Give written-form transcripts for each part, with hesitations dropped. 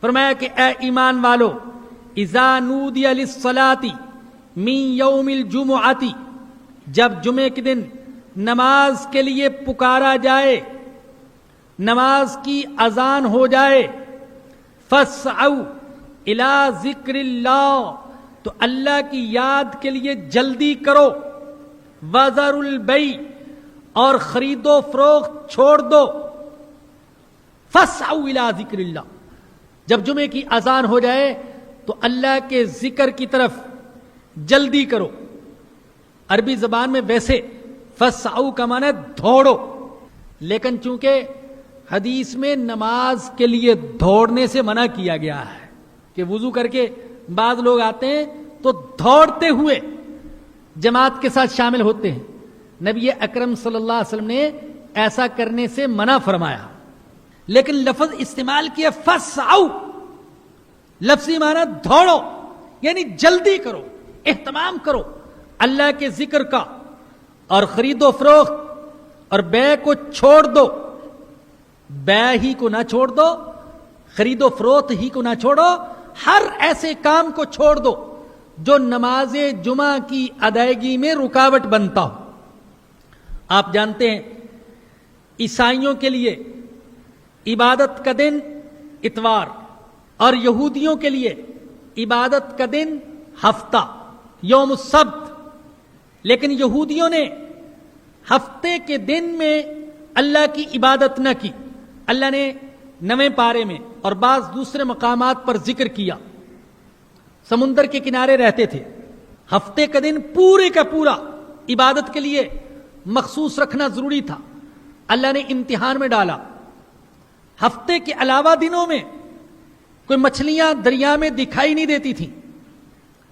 فرمایا کہ اے ایمان والو، اذا نودی للصلاۃ من یوم الجمعۃ، جب جمعے کے دن نماز کے لیے پکارا جائے، نماز کی اذان ہو جائے، فاسعوا الی ذکر اللہ، تو اللہ کی یاد کے لیے جلدی کرو، وذروا البیع، اور خرید و فروخت چھوڑ دو، فاسعوا الی ذکر اللہ، جب جمعے کی اذان ہو جائے تو اللہ کے ذکر کی طرف جلدی کرو۔ عربی زبان میں ویسے فسعوا کا معنی دوڑو، لیکن چونکہ حدیث میں نماز کے لیے دوڑنے سے منع کیا گیا ہے کہ وضو کر کے بعض لوگ آتے ہیں تو دوڑتے ہوئے جماعت کے ساتھ شامل ہوتے ہیں، نبی اکرم صلی اللہ علیہ وسلم نے ایسا کرنے سے منع فرمایا، لیکن لفظ استعمال کیا فسعوا، لفظی معنی دوڑو، یعنی جلدی کرو، اہتمام کرو اللہ کے ذکر کا، اور خرید و فروخت اور بیع کو چھوڑ دو، بیع ہی کو نہ چھوڑ دو، خرید و فروخت ہی کو نہ چھوڑو، ہر ایسے کام کو چھوڑ دو جو نماز جمعہ کی ادائیگی میں رکاوٹ بنتا ہو۔ آپ جانتے ہیں عیسائیوں کے لیے عبادت کا دن اتوار، اور یہودیوں کے لیے عبادت کا دن ہفتہ، یوم السبت، لیکن یہودیوں نے ہفتے کے دن میں اللہ کی عبادت نہ کی۔ اللہ نے 9ویں پارے میں اور بعض دوسرے مقامات پر ذکر کیا، سمندر کے کنارے رہتے تھے، ہفتے کا دن پورے کا پورا عبادت کے لیے مخصوص رکھنا ضروری تھا، اللہ نے امتحان میں ڈالا۔ ہفتے کے علاوہ دنوں میں کوئی مچھلیاں دریا میں دکھائی نہیں دیتی تھیں،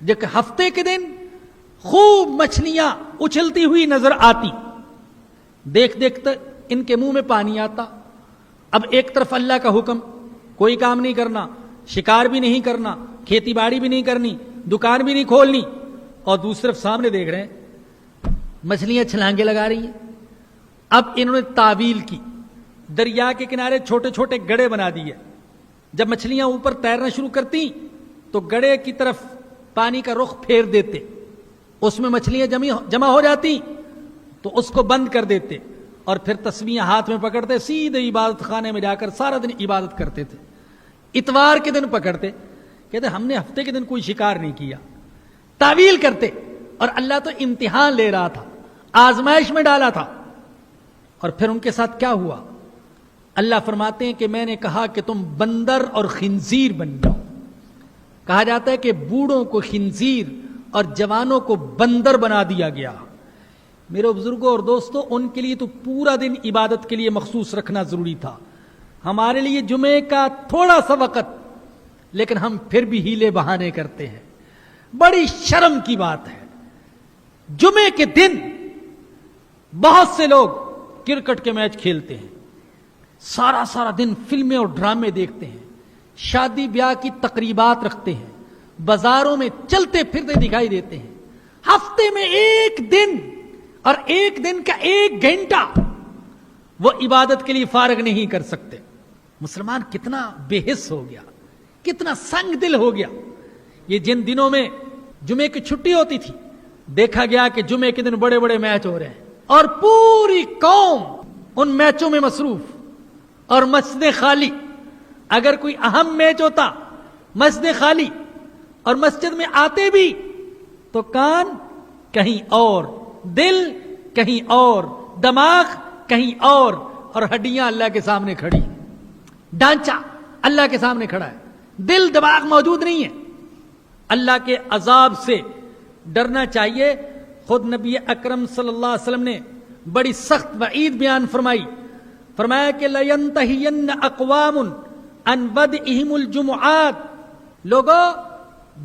جبکہ ہفتے کے دن خوب مچھلیاں اچھلتی ہوئی نظر آتی، دیکھ دیکھ ان کے منہ میں پانی آتا۔ اب ایک طرف اللہ کا حکم، کوئی کام نہیں کرنا، شکار بھی نہیں کرنا، کھیتی باڑی بھی نہیں کرنی، دکان بھی نہیں کھولنی، اور دوسری طرف سامنے دیکھ رہے ہیں مچھلیاں چھلانگے لگا رہی ہیں۔ اب انہوں نے تعویل کی، دریا کے کنارے چھوٹے چھوٹے گڑھے بنا دیے، جب مچھلیاں اوپر تیرنا شروع کرتی تو گڑھے کی طرف پانی کا رخ پھیر دیتے، اس میں مچھلیاں جمع ہو جاتی تو اس کو بند کر دیتے، اور پھر تسبیحاں ہاتھ میں پکڑتے سیدھے عبادت خانے میں جا کر سارا دن عبادت کرتے تھے۔ اتوار کے دن پکڑتے، کہتے ہم نے ہفتے کے دن کوئی شکار نہیں کیا، تعویل کرتے، اور اللہ تو امتحان لے رہا تھا، آزمائش میں ڈالا تھا۔ اور پھر ان کے ساتھ کیا ہوا؟ اللہ فرماتے ہیں کہ میں نے کہا کہ تم بندر اور خنزیر بن جاؤ۔ کہا جاتا ہے کہ بوڑھوں کو خنزیر اور جوانوں کو بندر بنا دیا گیا۔ میرے بزرگوں اور دوستوں، ان کے لیے تو پورا دن عبادت کے لیے مخصوص رکھنا ضروری تھا، ہمارے لیے جمعے کا تھوڑا سا وقت، لیکن ہم پھر بھی ہیلے بہانے کرتے ہیں۔ بڑی شرم کی بات ہے، جمعے کے دن بہت سے لوگ کرکٹ کے میچ کھیلتے ہیں، سارا دن فلمیں اور ڈرامے دیکھتے ہیں، شادی بیاہ کی تقریبات رکھتے ہیں، بازاروں میں چلتے پھرتے دکھائی دیتے ہیں، ہفتے میں ایک دن اور ایک دن کا 1 گھنٹہ وہ عبادت کے لیے فارغ نہیں کر سکتے۔ مسلمان کتنا بے حس ہو گیا، کتنا سنگ دل ہو گیا۔ یہ جن دنوں میں جمعے کی چھٹی ہوتی تھی، دیکھا گیا کہ جمعے کے دن بڑے بڑے میچ ہو رہے ہیں، اور پوری قوم ان میچوں میں مصروف، اور مسجد خالی۔ اگر کوئی اہم میچ ہوتا، مسجد خالی، اور مسجد میں آتے بھی تو کان کہیں اور، دل کہیں اور، دماغ کہیں اور ہڈیاں اللہ کے سامنے کھڑی، ڈھانچہ اللہ کے سامنے کھڑا ہے، دل دماغ موجود نہیں ہے۔ اللہ کے عذاب سے ڈرنا چاہیے۔ خود نبی اکرم صلی اللہ علیہ وسلم نے بڑی سخت وعید بیان فرمایا کہ لَيَنْتَهِيَنَّ أَقْوَامٌ عَنْ بَدْئِهِمُ الْجُمُعَاتِ، لوگو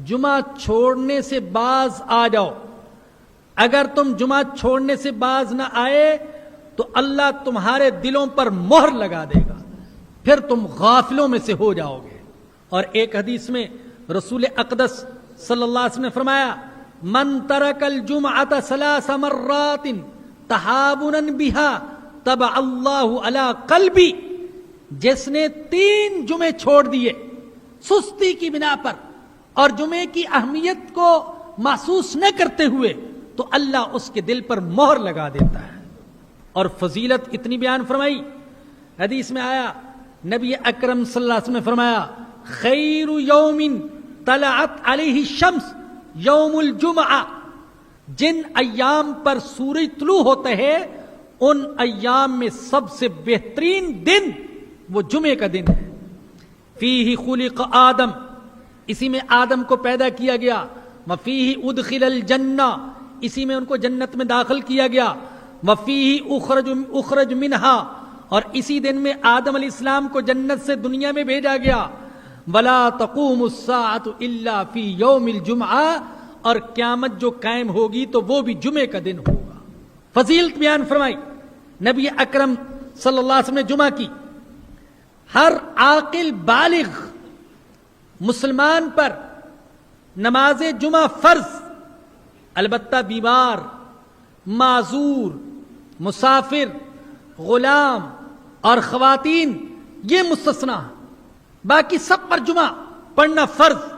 جمعہ چھوڑنے سے باز آ جاؤ، اگر تم جمعہ چھوڑنے سے باز نہ آئے تو اللہ تمہارے دلوں پر مہر لگا دے گا، پھر تم غافلوں میں سے ہو جاؤ گے۔ اور ایک حدیث میں رسول اقدس صلی اللہ علیہ وسلم نے فرمایا، من ترک الجمعۃ 3 مرات تہاونا بها طبع اللہ علی قلبی، جس نے 3 جمعے چھوڑ دیے سستی کی بنا پر اور جمعے کی اہمیت کو محسوس نہ کرتے ہوئے تو اللہ اس کے دل پر مہر لگا دیتا ہے. اور فضیلت اتنی بیان فرمائی, حدیث میں آیا نبی اکرم صلی اللہ علیہ وسلم نے فرمایا خیر یوم طلعت علیہ الشمس یوم الجمعہ, جن ایام پر سورج طلوع ہوتا ہے ان ایام میں سب سے بہترین دن وہ جمعے کا دن ہے. فیہ خلق آدم, اسی میں آدم کو پیدا کیا گیا. وفیہ ادخل الجنہ, اسی میں ان کو جنت میں داخل کیا گیا. وفیہ اخرج منہا, اور اسی دن میں آدم علیہ السلام کو جنت سے دنیا میں بھیجا گیا. ولا تقوم الساعة الا فی یوم الجمعہ, اور قیامت جو قائم ہوگی تو وہ بھی جمعے کا دن ہوگا. فضیلت بیان فرمائی نبی اکرم صلی اللہ علیہ وسلم نے جمعہ کی. ہر عاقل بالغ مسلمان پر نماز جمعہ فرض, البتہ بیمار, معذور, مسافر, غلام اور خواتین یہ مستثنا, باقی سب پر جمعہ پڑھنا فرض.